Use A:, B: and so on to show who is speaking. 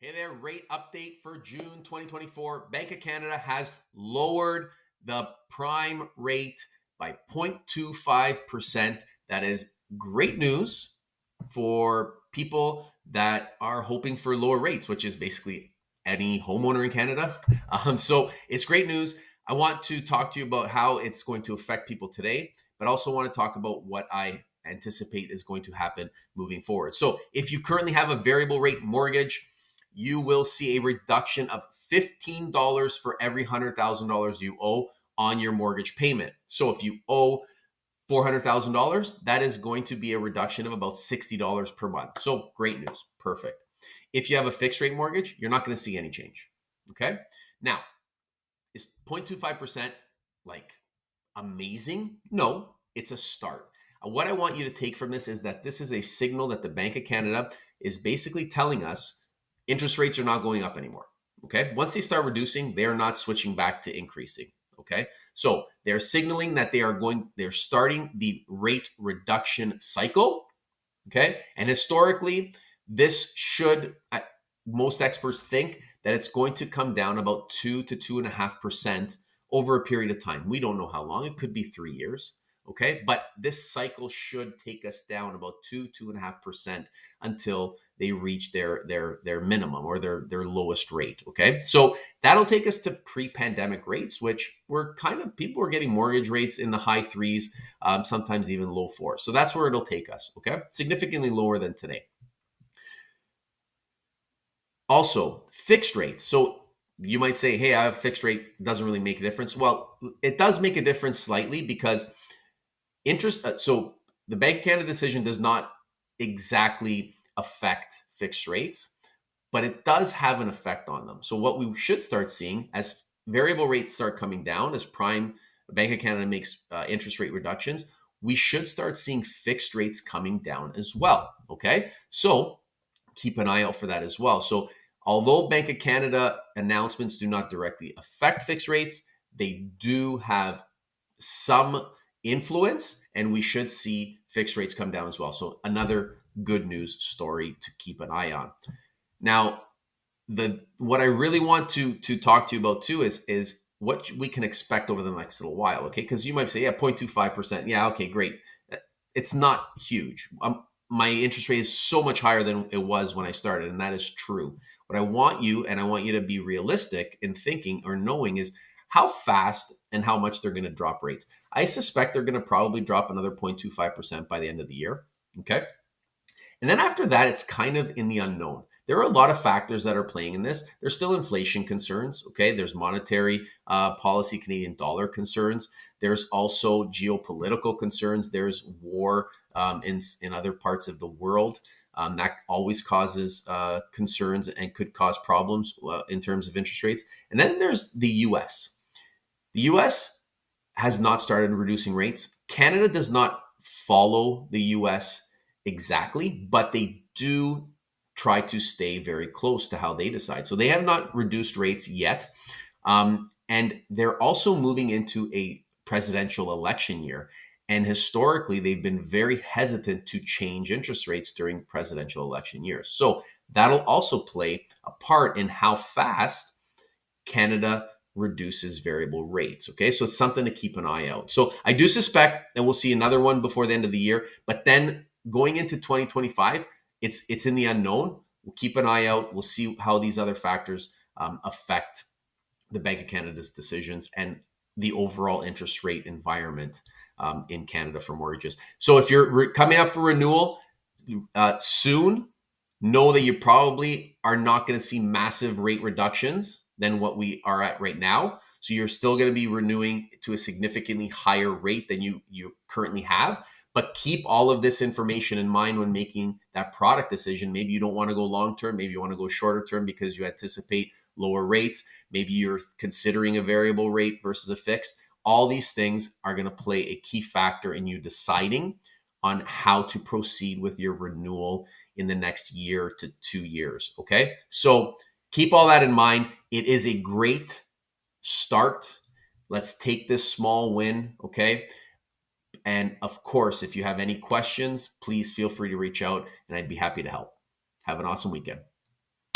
A: Hey there, rate update for June 2024. Bank of Canada has lowered the prime rate by 0.25%. That is great news for people that are hoping for lower rates, which is basically any homeowner in Canada. So it's great news. I want to talk to you about how it's going to affect people today, but also want to talk about what I anticipate is going to happen moving forward. So if you currently have a variable rate mortgage, you will see a reduction of $15 for every $100,000 you owe on your mortgage payment. So if you owe $400,000, that is going to be a reduction of about $60 per month. So great news. Perfect. If you have a fixed rate mortgage, you're not going to see any change. Okay. Now, is 0.25% like amazing? No, it's a start. What I want you to take from this is that this is a signal that the Bank of Canada is basically telling us interest rates are not going up anymore. Okay. Once they start reducing, they're not switching back to increasing. Okay. So they're signaling that they're starting the rate reduction cycle. Okay. And historically, this should, most experts think that it's going to come down about 2 to 2.5% over a period of time. We don't know how long. It could be 3 years. Okay. But this cycle should take us down about 2.5% until they reach their minimum or their lowest rate. Okay. So that'll take us to pre-pandemic rates, which were people were getting mortgage rates in the high threes, sometimes even low fours. So that's where it'll take us. Okay. Significantly lower than today. Also, fixed rates. So you might say, hey, I have a fixed rate, doesn't really make a difference. Well, it does make a difference slightly because so the Bank of Canada decision does not exactly affect fixed rates, but it does have an effect on them. So what we should start seeing as variable rates start coming down, as Bank of Canada makes interest rate reductions, we should start seeing fixed rates coming down as well. Okay. So keep an eye out for that as well. So although Bank of Canada announcements do not directly affect fixed rates, they do have some influence, and we should see fixed rates come down as well. So another good news story to keep an eye on. Now, what I really want to talk to you about too is what we can expect over the next little while. Okay, because you might say, yeah, 0.25%. Yeah, okay, great. It's not huge. My interest rate is so much higher than it was when I started, and that is true. What I want you to be realistic in thinking or knowing is how fast and how much they're going to drop rates. I suspect they're going to probably drop another 0.25% by the end of the year. Okay. And then after that, it's kind of in the unknown. There are a lot of factors that are playing in this. There's still inflation concerns. Okay. There's monetary policy, Canadian dollar concerns. There's also geopolitical concerns. There's war in other parts of the world. That always causes concerns and could cause problems in terms of interest rates. And then there's the US. The US has not started reducing rates. Canada does not follow the US exactly, but they do try to stay very close to how they decide. So they have not reduced rates yet. And they're also moving into a presidential election year. And historically, they've been very hesitant to change interest rates during presidential election years. So that'll also play a part in how fast Canada reduces variable rates. Okay, so it's something to keep an eye out. So I do suspect that we'll see another one before the end of the year, but then going into 2025, it's in the unknown. We'll keep an eye out. We'll see how these other factors affect the Bank of Canada's decisions and the overall interest rate environment in Canada for mortgages. So if you're coming up for renewal soon, know that you probably are not going to see massive rate reductions than what we are at right now. So you're still going to be renewing to a significantly higher rate than you currently have. But keep all of this information in mind when making that product decision. Maybe you don't want to go long term. Maybe you want to go shorter term because you anticipate lower rates. Maybe you're considering a variable rate versus a fixed. All these things are going to play a key factor in you deciding on how to proceed with your renewal in the next year to 2 years. Okay. So keep all that in mind. It is a great start. Let's take this small win. Okay. And of course, if you have any questions, please feel free to reach out and I'd be happy to help. Have an awesome weekend.